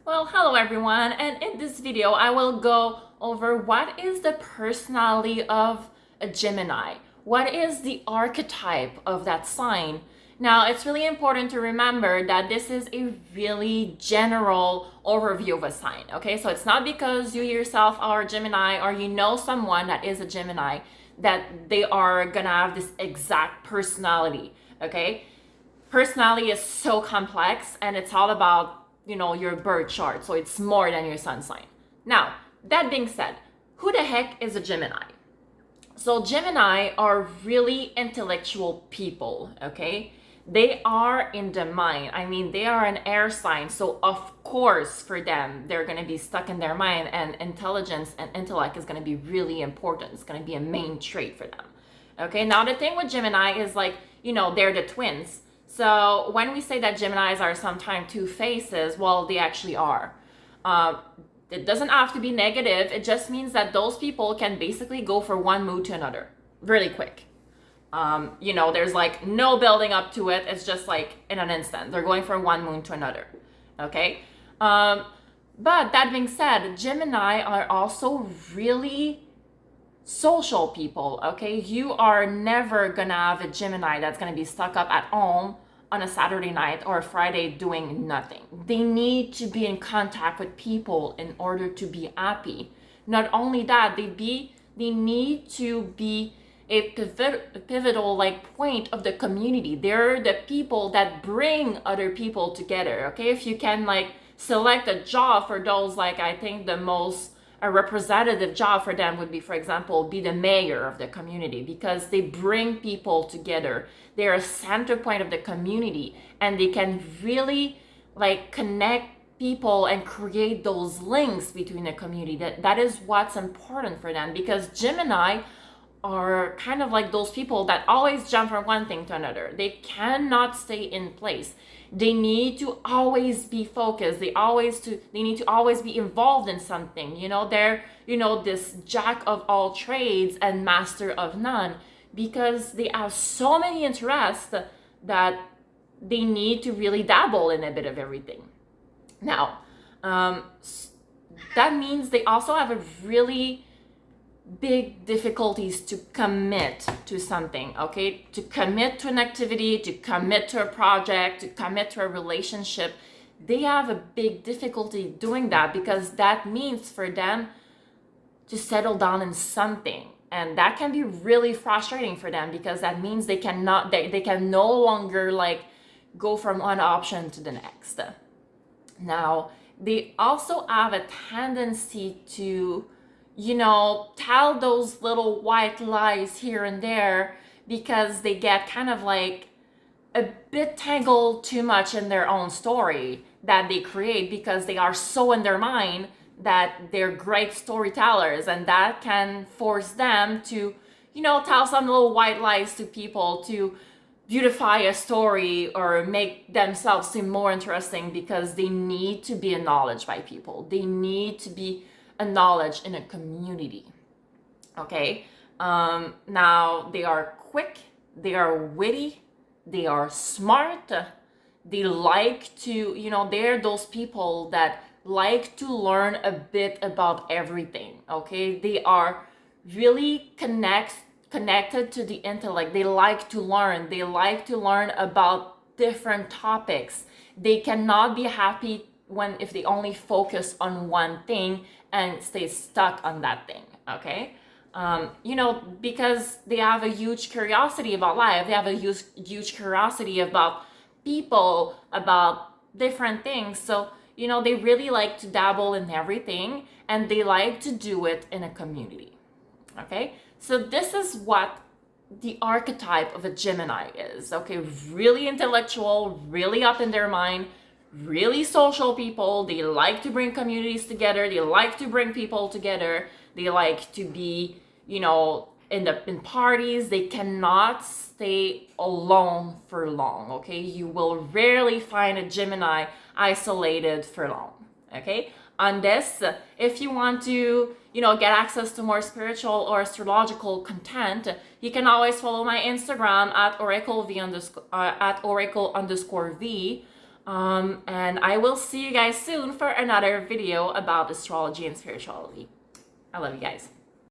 Well, hello everyone, and in this video I will go over what is the personality of a Gemini. What is the archetype of that sign? Now, it's really important to remember that this is a really general overview of a sign, okay? So it's not because you yourself are a Gemini or you know someone that is a Gemini that they are gonna have this exact personality, okay? Personality is so complex and it's all about your birth chart, so it's more than your sun sign. Now, that being said, who the heck is a Gemini? So Gemini are really intellectual people, okay? They are in the mind. I mean, they are an air sign, so of course for them they're going to be stuck in their mind, and intelligence and intellect is going to be really important. It's going to be a main trait for them. Okay, now the thing with Gemini is they're the twins. So when we say that Geminis are sometimes two faces, well, they actually are. It doesn't have to be negative. It just means that those people can basically go from one mood to another really quick. There's like no building up to it. It's just like in an instant. They're going from one mood to another. Okay? But that being said, Gemini are also really social people, okay? You are never gonna have a Gemini that's gonna be stuck up at home on a Saturday night or a Friday doing nothing. They need to be in contact with people in order to be happy. Not only that, they need to be a pivotal point of the community. They're the people that bring other people together, okay? If you can select a job for those, I think the most a representative job for them would be, for example, be the mayor of the community, because they bring people together. They're a center point of the community, and they can really connect people and create those links between the community. That is what's important for them, because Gemini are kind of like those people that always jump from one thing to another. They cannot stay in place. They need to always be focused. They need to always be involved in something. They're this jack of all trades and master of none, because they have so many interests that they need to really dabble in a bit of everything. Now, that means they also have a really big difficulties to commit to something, okay? To commit to an activity, to commit to a project, to commit to a relationship. They have a big difficulty doing that, because that means for them to settle down in something. And that can be really frustrating for them, because that means they can no longer go from one option to the next. Now, they also have a tendency to tell those little white lies here and there, because they get kind of a bit tangled too much in their own story that they create, because they are so in their mind that they're great storytellers, and that can force them to tell some little white lies to people to beautify a story or make themselves seem more interesting, because they need to be acknowledged by people. They need to be knowledge in a community. Okay, now they are quick, they are witty, they are smart, they like to they're those people that like to learn a bit about everything. Okay, they are really connected to the intellect. They like to learn about different topics. They cannot be happy if they only focus on one thing and stay stuck on that thing, okay? Because they have a huge curiosity about life. They have a huge curiosity about people, about different things. So, they really like to dabble in everything, and they like to do it in a community, okay? So this is what the archetype of a Gemini is, okay? Really intellectual, really up in their mind, really social people. They like to bring communities together. They like to bring people together. They like to be, in parties. They cannot stay alone for long, okay? You will rarely find a Gemini isolated for long, okay? On this, if you want to, get access to more spiritual or astrological content, you can always follow my Instagram at oracle_v. And I will see you guys soon for another video about astrology and spirituality. I love you guys.